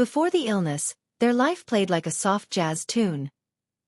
Before the illness, their life played like a soft jazz tune.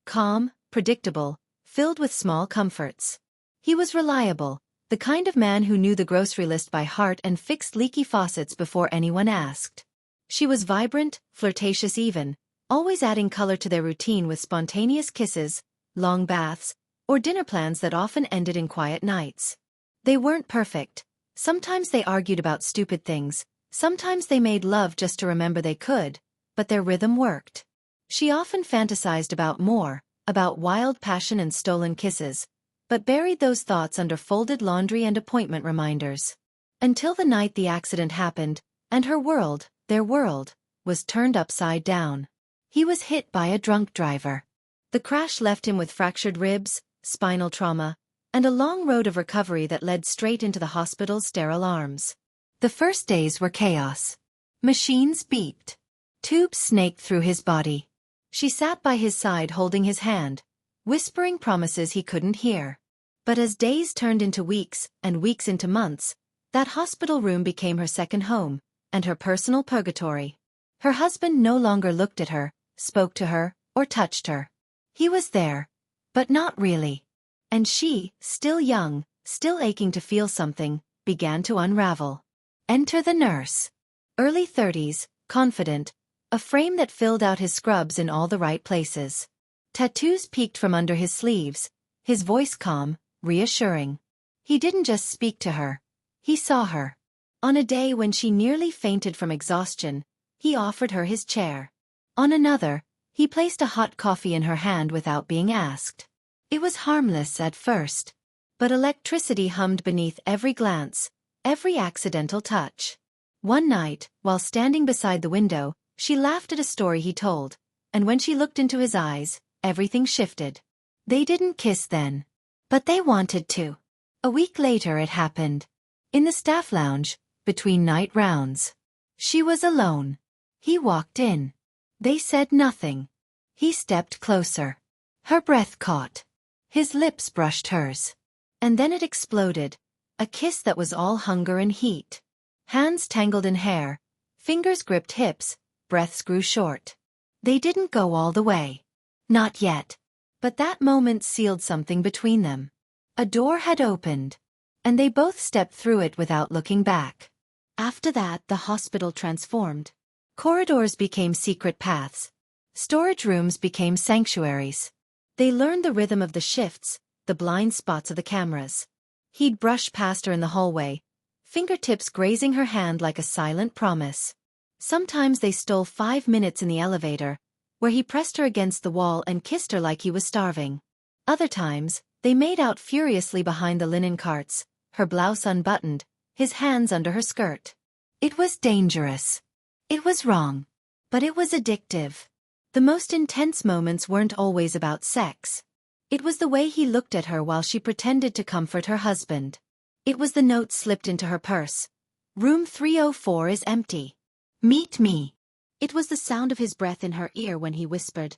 Calm, predictable, filled with small comforts. He was reliable, the kind of man who knew the grocery list by heart and fixed leaky faucets before anyone asked. She was vibrant, flirtatious even, always adding color to their routine with spontaneous kisses, long baths, or dinner plans that often ended in quiet nights. They weren't perfect. Sometimes they argued about stupid things, sometimes they made love just to remember they could, but their rhythm worked. She often fantasized about more, about wild passion and stolen kisses, but buried those thoughts under folded laundry and appointment reminders. Until the night the accident happened, and her world, their world, was turned upside down. He was hit by a drunk driver. The crash left him with fractured ribs, spinal trauma, and a long road of recovery that led straight into the hospital's sterile arms. The first days were chaos. Machines beeped. Tubes snaked through his body. She sat by his side holding his hand, whispering promises he couldn't hear. But as days turned into weeks and weeks into months, that hospital room became her second home, and her personal purgatory. Her husband no longer looked at her, spoke to her, or touched her. He was there, but not really. And she, still young, still aching to feel something, began to unravel. Enter the nurse. Early 30s, confident, a frame that filled out his scrubs in all the right places. Tattoos peeked from under his sleeves, his voice calm, reassuring. He didn't just speak to her. He saw her. On a day when she nearly fainted from exhaustion, he offered her his chair. On another, he placed a hot coffee in her hand without being asked. It was harmless at first, but electricity hummed beneath every glance, every accidental touch. One night, while standing beside the window, she laughed at a story he told, and when she looked into his eyes, everything shifted. They didn't kiss then, but they wanted to. A week later it happened. In the staff lounge, between night rounds. She was alone. He walked in. They said nothing. He stepped closer. Her breath caught. His lips brushed hers. And then it exploded. A kiss that was all hunger and heat. Hands tangled in hair. Fingers gripped hips. Breaths grew short. They didn't go all the way. Not yet. But that moment sealed something between them. A door had opened. And they both stepped through it without looking back. After that, the hospital transformed. Corridors became secret paths. Storage rooms became sanctuaries. They learned the rhythm of the shifts, the blind spots of the cameras. He'd brush past her in the hallway, fingertips grazing her hand like a silent promise. Sometimes they stole 5 minutes in the elevator, where he pressed her against the wall and kissed her like he was starving. Other times, they made out furiously behind the linen carts, her blouse unbuttoned, his hands under her skirt. It was dangerous. It was wrong. But it was addictive. The most intense moments weren't always about sex. It was the way he looked at her while she pretended to comfort her husband. It was the note slipped into her purse. Room 304 is empty. Meet me. It was the sound of his breath in her ear when he whispered,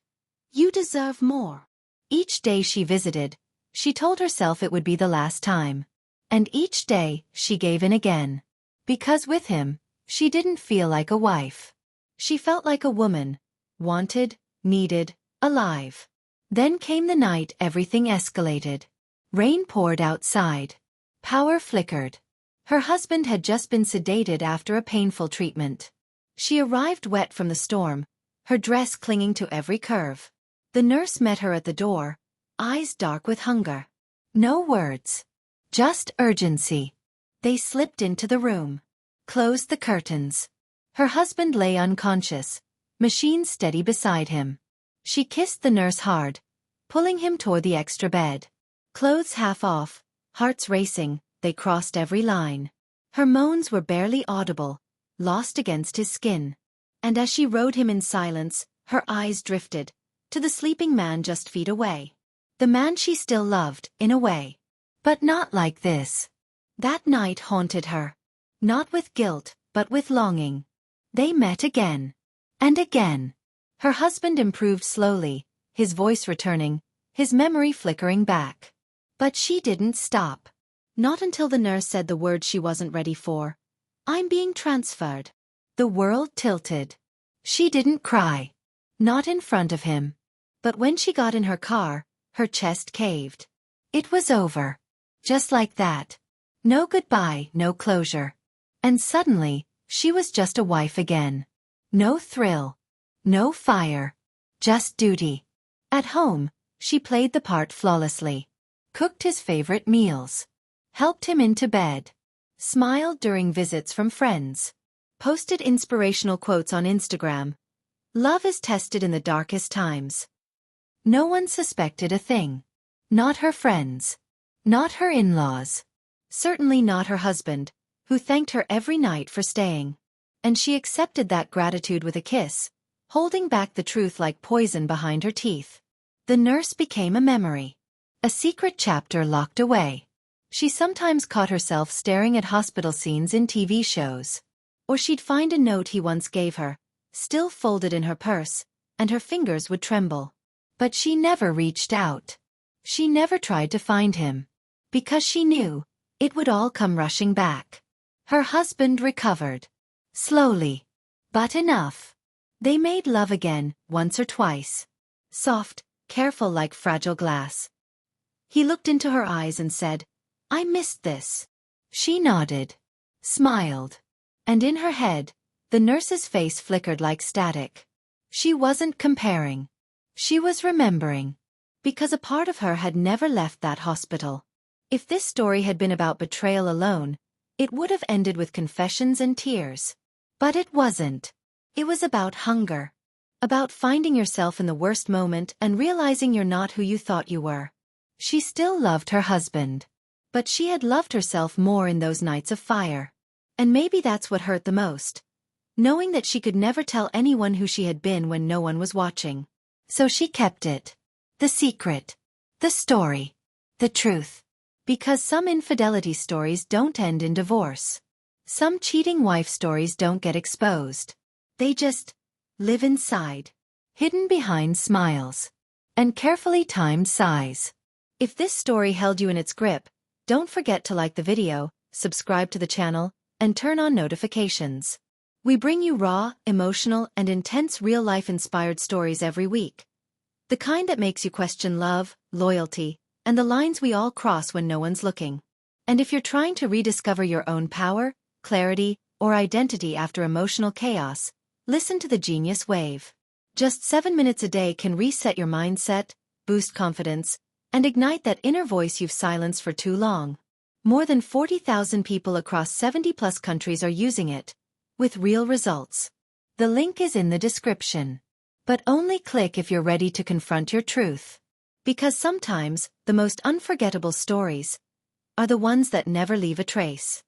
"You deserve more." Each day she visited, she told herself it would be the last time. And each day, she gave in again. Because with him, she didn't feel like a wife. She felt like a woman. Wanted, needed, alive. Then came the night everything escalated. Rain poured outside. Power flickered. Her husband had just been sedated after a painful treatment. She arrived wet from the storm, her dress clinging to every curve. The nurse met her at the door, eyes dark with hunger. No words. Just urgency. They slipped into the room. Closed the curtains. Her husband lay unconscious, machine steady beside him. She kissed the nurse hard, pulling him toward the extra bed. Clothes half off, hearts racing, they crossed every line. Her moans were barely audible, lost against his skin. And as she rode him in silence, her eyes drifted to the sleeping man just feet away. The man she still loved, in a way. But not like this. That night haunted her. Not with guilt, but with longing. They met again. And again. Her husband improved slowly, his voice returning, his memory flickering back. But she didn't stop. Not until the nurse said the word she wasn't ready for. "I'm being transferred." The world tilted. She didn't cry. Not in front of him. But when she got in her car, her chest caved. It was over. Just like that. No goodbye, no closure. And suddenly, she was just a wife again. No thrill. No fire. Just duty. At home, she played the part flawlessly. Cooked his favorite meals. Helped him into bed. Smiled during visits from friends. Posted inspirational quotes on Instagram. Love is tested in the darkest times. No one suspected a thing. Not her friends. Not her in-laws. Certainly not her husband, who thanked her every night for staying. And she accepted that gratitude with a kiss, holding back the truth like poison behind her teeth. The nurse became a memory. A secret chapter locked away. She sometimes caught herself staring at hospital scenes in TV shows. Or she'd find a note he once gave her, still folded in her purse, and her fingers would tremble. But she never reached out. She never tried to find him. Because she knew, it would all come rushing back. Her husband recovered. Slowly. But enough. They made love again, once or twice. Soft, careful like fragile glass. He looked into her eyes and said, "I missed this." She nodded. Smiled. And in her head, the nurse's face flickered like static. She wasn't comparing. She was remembering. Because a part of her had never left that hospital. If this story had been about betrayal alone, it would have ended with confessions and tears. But it wasn't. It was about hunger. About finding yourself in the worst moment and realizing you're not who you thought you were. She still loved her husband. But she had loved herself more in those nights of fire. And maybe that's what hurt the most. Knowing that she could never tell anyone who she had been when no one was watching. So she kept it. The secret. The story. The truth. Because some infidelity stories don't end in divorce. Some cheating wife stories don't get exposed. They just live inside. Hidden behind smiles. And carefully timed sighs. If this story held you in its grip, don't forget to like the video, subscribe to the channel, and turn on notifications. We bring you raw, emotional, and intense real-life inspired stories every week. The kind that makes you question love, loyalty, and the lines we all cross when no one's looking. And if you're trying to rediscover your own power, clarity, or identity after emotional chaos, listen to the Genius Wave. Just 7 minutes a day can reset your mindset, boost confidence, and ignite that inner voice you've silenced for too long. More than 40,000 people across 70+ countries are using it, with real results. The link is in the description. But only click if you're ready to confront your truth. Because sometimes, the most unforgettable stories are the ones that never leave a trace.